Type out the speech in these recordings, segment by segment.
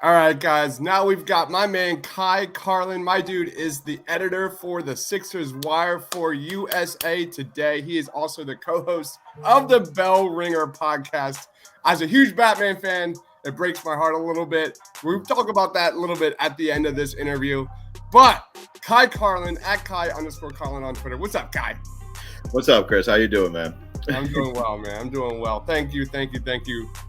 All right, guys. Now we've got my man Kai Carlin. My dude is the editor for the Sixers Wire for USA Today. He is also the co-host of the Bell Ringer podcast. As a huge Batman fan, it breaks my heart a little bit. We'll talk about that a little bit at the end of this interview. But Kai Carlin at Kai_Carlin on Twitter. What's up, Kai? What's up, Chris? How you doing, man? I'm doing well, man. I'm doing well. Thank you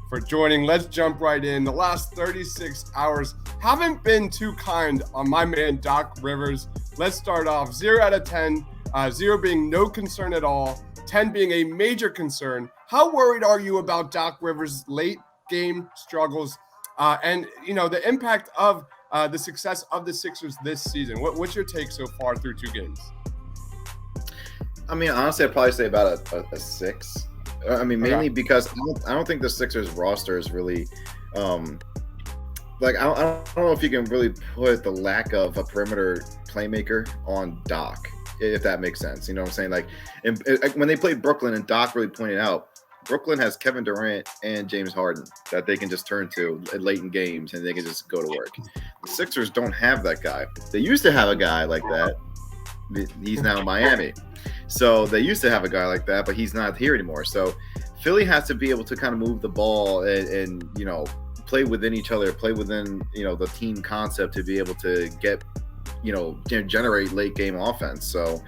for joining. Let's jump right in. The last 36 hours haven't been too kind on my man, Doc Rivers. Let's start off 0 out of 10, 0 being no concern at all, 10 being a major concern. How worried are you about Doc Rivers' late game struggles and, the impact of the success of the Sixers this season? What's your take so far through 2 games? I mean, honestly, I'd probably say about a 6. I mean, mainly because I don't think the Sixers roster is really, I don't know if you can really put the lack of a perimeter playmaker on Doc, if that makes sense. You know what I'm saying? Like, when they played Brooklyn, and Doc really pointed out, Brooklyn has Kevin Durant and James Harden that they can just turn to late in games, and they can just go to work. The Sixers don't have that guy. They used to have a guy like that. He's now in Miami. So they used to have a guy like that, but he's not here anymore. So Philly has to be able to kind of move the ball and play within each other, play within, the team concept to be able to get, generate late game offense. So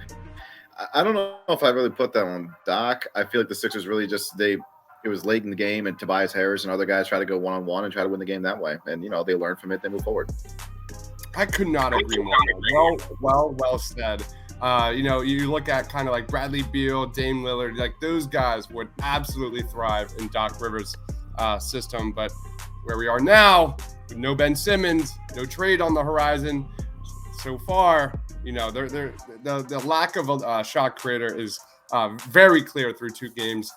I don't know if I really put that on Doc. I feel like the Sixers really it was late in the game, and Tobias Harris and other guys try to go one-on-one and try to win the game that way. And, they learn from it, they move forward. I could not agree more. Well said. You look at kind of like Bradley Beal, Dame Lillard, like those guys would absolutely thrive in Doc Rivers' system. But where we are now, with no Ben Simmons, no trade on the horizon, so far, the lack of a shot creator is very clear through 2 games.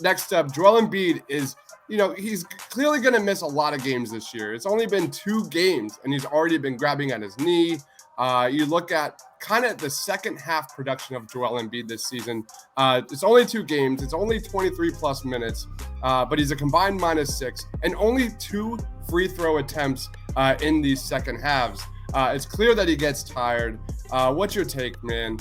Next up, Joel Embiid is, he's clearly going to miss a lot of games this year. It's only been 2 games, and he's already been grabbing at his knee. You look at kind of the second half production of Joel Embiid this season. It's only 2 games. It's only 23 plus minutes, but he's a combined -6 and only 2 free throw attempts in these second halves. It's clear that he gets tired. What's your take, man?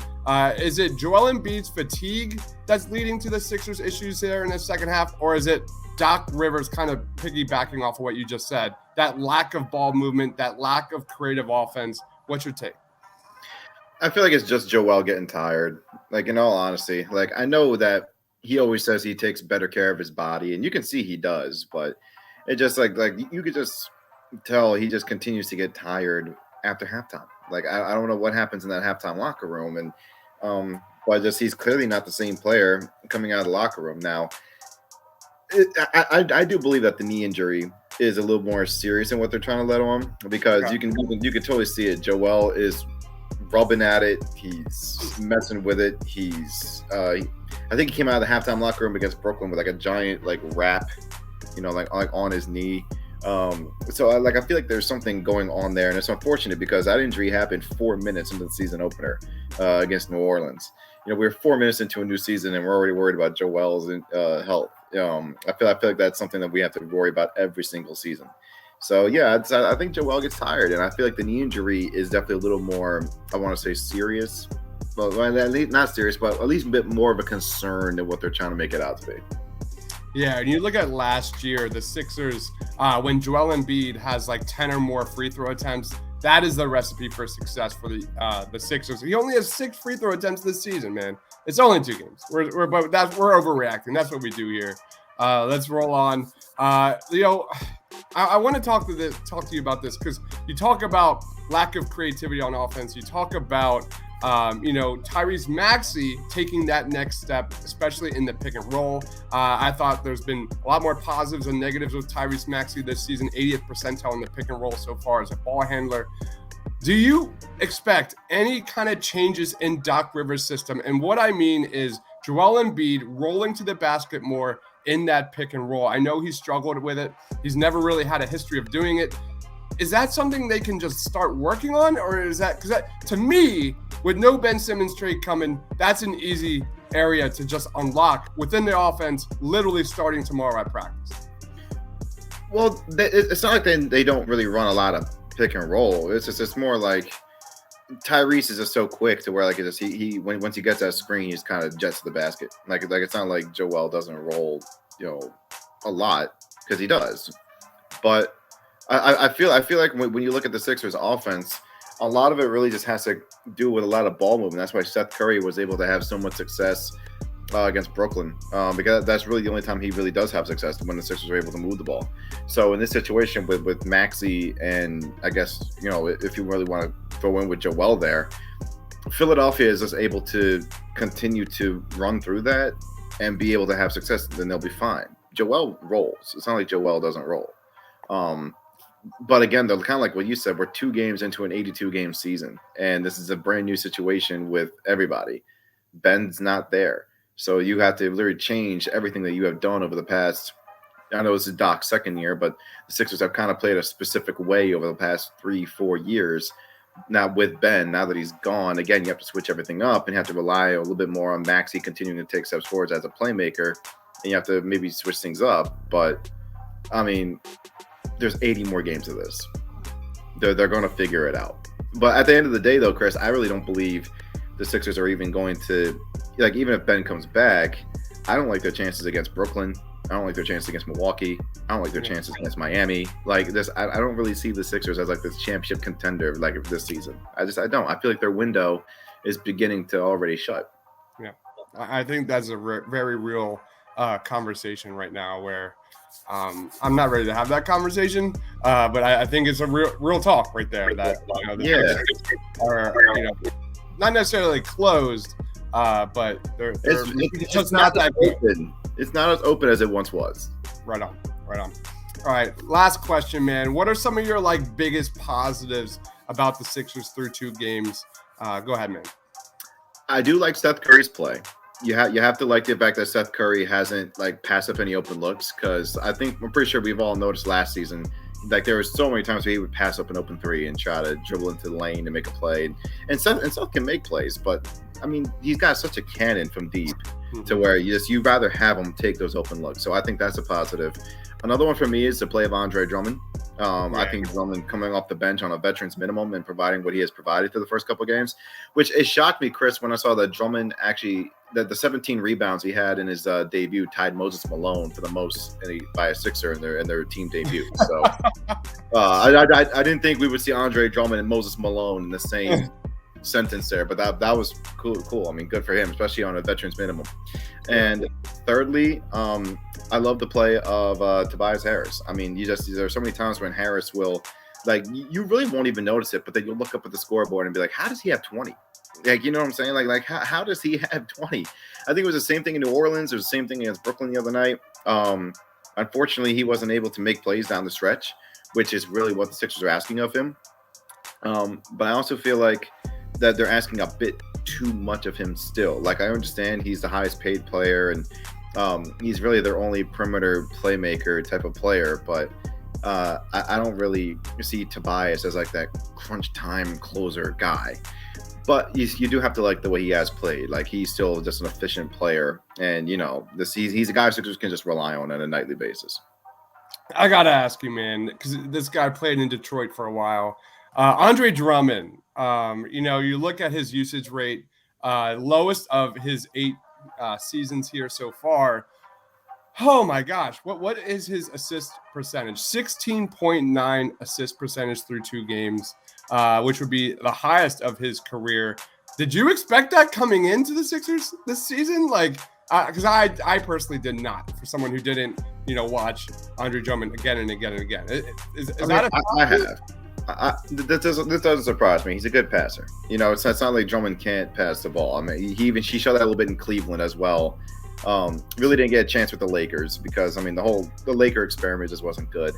Is it Joel Embiid's fatigue that's leading to the Sixers' issues there in the second half, or is it Doc Rivers kind of piggybacking off of what you just said, that lack of ball movement, that lack of creative offense? What's your take? I feel like it's just Joel getting tired. Like, in all honesty, like, I know that he always says he takes better care of his body, and you can see he does, but it just like you could just tell he just continues to get tired after halftime. Like, I don't know what happens in that halftime locker room, and but just he's clearly not the same player coming out of the locker room now. I do believe that the knee injury is a little more serious than what they're trying to let on him, because you can totally see it. Joel is rubbing at it. He's messing with it. I think he came out of the halftime locker room against Brooklyn with like a giant wrap, like on his knee. So I feel like there's something going on there, and it's unfortunate because that injury happened 4 minutes into the season opener against New Orleans. We're 4 minutes into a new season, and we're already worried about Joel's health. I feel like that's something that we have to worry about every single season. So yeah, I think Joel gets tired, and I feel like the knee injury is definitely a little more, I want to say, serious. Well, at least not serious, but at least a bit more of a concern than what they're trying to make it out to be. Yeah, and you look at last year, the Sixers, when Joel Embiid has like 10 or more free throw attempts, that is the recipe for success for the Sixers. He only has 6 free throw attempts this season, man. It's only 2 games. We're overreacting. That's what we do here. Let's roll on. I want to talk to you about this because you talk about lack of creativity on offense. You talk about Tyrese Maxey taking that next step, especially in the pick and roll. I thought there's been a lot more positives and negatives with Tyrese Maxey this season, 80th percentile in the pick and roll so far as a ball handler. Do you expect any kind of changes in Doc Rivers' system? And what I mean is Joel Embiid rolling to the basket more in that pick and roll. I know he struggled with it. He's never really had a history of doing it. Is that something they can just start working on? Or is that, because that, to me, with no Ben Simmons trade coming, that's an easy area to just unlock within the offense, literally starting tomorrow at practice. Well, it's not like they don't really run a lot of pick and roll. It's more like Tyrese is just so quick to where like once he gets that screen, he's kind of jets to the basket. Like it's not like Joel doesn't roll, a lot because he does. But I feel like when you look at the Sixers offense, a lot of it really just has to do with a lot of ball movement. That's why Seth Curry was able to have so much success against Brooklyn, because that's really the only time he really does have success, when the Sixers are able to move the ball. So in this situation with Maxey, and I guess if you really want to throw in with Joel there, Philadelphia is just able to continue to run through that and be able to have success. Then they'll be fine. Joel rolls. It's not like Joel doesn't roll. But again, though, kind of like what you said, we're 2 games into an 82-game season, and this is a brand new situation with everybody. Ben's not there. So you have to literally change everything that you have done over the past, I know this is Doc's second year, but the Sixers have kind of played a specific way over the past 3-4 years. Now with Ben, now that he's gone, again, you have to switch everything up and you have to rely a little bit more on Maxey continuing to take steps forward as a playmaker, and you have to maybe switch things up. But, I mean, there's 80 more games of this. They're going to figure it out. But at the end of the day, though, Chris, I really don't believe the Sixers are even going to, like, even if Ben comes back, I don't like their chances against Brooklyn. I don't like their chances against Milwaukee. I don't like their chances against Miami. Like this, I don't really see the Sixers as like this championship contender like this season. I don't. I feel like their window is beginning to already shut. Yeah, I think that's a very real conversation right now where I'm not ready to have that conversation, but I think it's a real talk right there that the Sixers are not necessarily closed, but it's just not that open. It's not as open as it once was. Right on. All right, last question, man. What are some of your biggest positives about the Sixers through 2 games? Go ahead, man. I do like Seth Curry's play. You have to like the fact that Seth Curry hasn't passed up any open looks, because I'm pretty sure we've all noticed last season, there were so many times where he would pass up an open 3 and try to dribble into the lane to make a play. And Seth can make plays, but I mean, he's got such a cannon from deep to where you'd rather have him take those open looks. So I think that's a positive. Another one for me is the play of Andre Drummond. I think Drummond coming off the bench on a veteran's minimum and providing what he has provided through the first couple of games, which it shocked me, Chris, when I saw that Drummond actually the 17 rebounds he had in his debut tied Moses Malone for the most by a Sixer in their team debut. So I didn't think we would see Andre Drummond and Moses Malone in the same sentence there, but that was cool. I mean, good for him, especially on a veteran's minimum. And thirdly, I love the play of Tobias Harris. I mean, there are so many times when Harris will, you really won't even notice it, but then you'll look up at the scoreboard and be like, how does he have 20? You know what I'm saying? Like how does he have 20? I think it was the same thing in New Orleans. It was the same thing against Brooklyn the other night. Unfortunately, he wasn't able to make plays down the stretch, which is really what the Sixers are asking of him. But I also feel like that they're asking a bit too much of him still. I understand he's the highest paid player and he's really their only perimeter playmaker type of player, but I don't really see Tobias as that crunch time closer guy. But you do have to like the way he has played. He's still just an efficient player, and he's a guy Sixers can just rely on a nightly basis. I gotta ask you, man, because this guy played in Detroit for a while. Andre Drummond, you look at his usage rate, lowest of his 8 seasons here so far. Oh my gosh, what is his assist percentage? 16.9 assist percentage through 2 games, which would be the highest of his career. Did you expect that coming into the Sixers this season? Because I personally did not. For someone who didn't, watch Andre Drummond again and again and again, I have. This doesn't surprise me. He's a good passer. It's not like Drummond can't pass the ball. I mean, he showed that a little bit in Cleveland as well. Really didn't get a chance with the Lakers because the Laker experiment just wasn't good.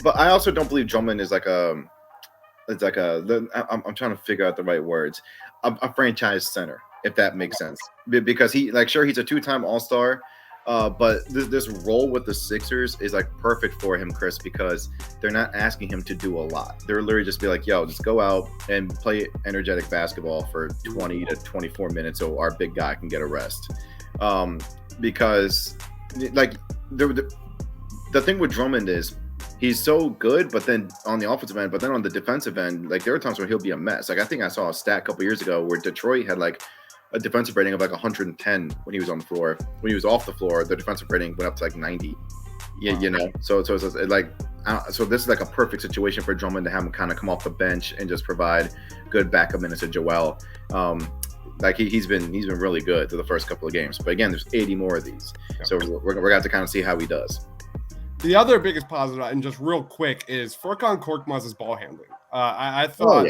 But I also don't believe Drummond is I'm trying to figure out the right words. A franchise center, if that makes sense, because he's a 2-time All-Star. But this role with the Sixers is perfect for him, Chris, because they're not asking him to do a lot. They're literally just be like, yo, just go out and play energetic basketball for 20 to 24 minutes so our big guy can get a rest. Because the thing with Drummond is he's so good, but then on the offensive end, but then on the defensive end, like there are times where he'll be a mess. Like I think I saw a stat a couple years ago where Detroit had like a defensive rating of like 110 when he was on the floor. When he was off the floor, the defensive rating went up to like 90. Yeah, you know. So it's like so this is like a perfect situation for Drummond to have him kind of come off the bench and just provide good backup minutes to Joel. Like he's been really good through the first couple of games. But again, there's 80 more of these, so we're gonna have to kind of see how he does. The other biggest positive, and just real quick, is Furkan Korkmaz's ball handling. I thought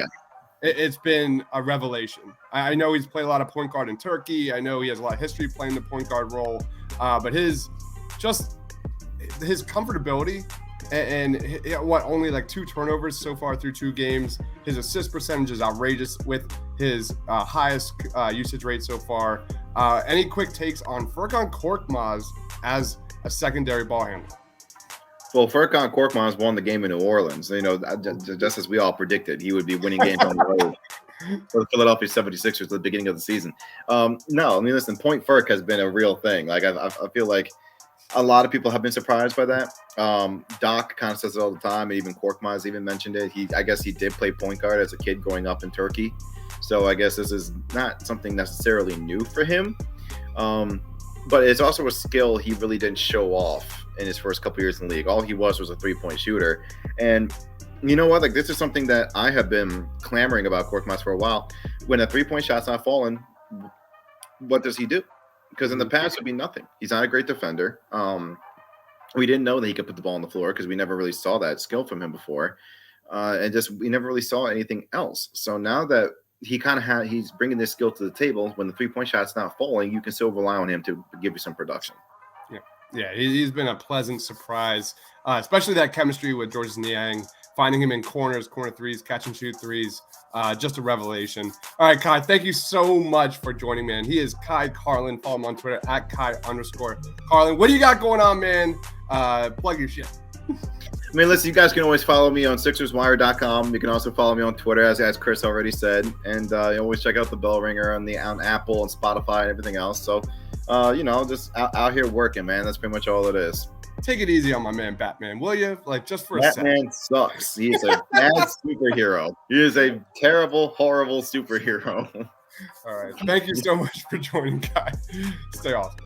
it's been a revelation. I know he's played a lot of point guard in Turkey. I know he has a lot of history playing the point guard role, but his comfortability and only like 2 turnovers so far through 2 games. His assist percentage is outrageous with his highest usage rate so far. Any quick takes on Furkan Korkmaz as a secondary ball handler? Well, Furkan Korkmaz won the game in New Orleans. You know, just as we all predicted, he would be winning games on the road for the Philadelphia 76ers at the beginning of the season. No, I mean, listen, Point Furk has been a real thing. Like, I feel like a lot of people have been surprised by that. Doc kind of says it all the time, and even Korkmaz even mentioned it. I guess he did play point guard as a kid growing up in Turkey. So I guess this is not something necessarily new for him. But it's also a skill he really didn't show off in his first couple years in the league. All he was a 3-point shooter. And you know what? Like, this is something that I have been clamoring about Korkmaz for a while. When a 3-point shot's not falling, what does he do? Because in the past, it would be nothing. He's not a great defender. We didn't know that he could put the ball on the floor because we never really saw that skill from him before. And we never really saw anything else. So now that he kind of he's bringing this skill to the table, when the 3-point shot's not falling, you can still rely on him to give you some production. Yeah, he's been a pleasant surprise, especially that chemistry with Georges Niang, finding him in corners, corner threes, catch and shoot threes. Just a revelation. All right, Kai, thank you so much for joining, man. He is Kai Carlin. Follow him on Twitter at Kai_Carlin. What do you got going on, man? Plug your shit. I mean, listen, you guys can always follow me on SixersWire.com. You can also follow me on Twitter, as Chris already said. And you always check out the bell ringer on Apple and Spotify and everything else. So, just out here working, man. That's pretty much all it is. Take it easy on my man, Batman, will you? Like, just for a second. Batman sucks. He is a bad superhero. He is a terrible, horrible superhero. All right. Thank you so much for joining, Kai. Stay awesome.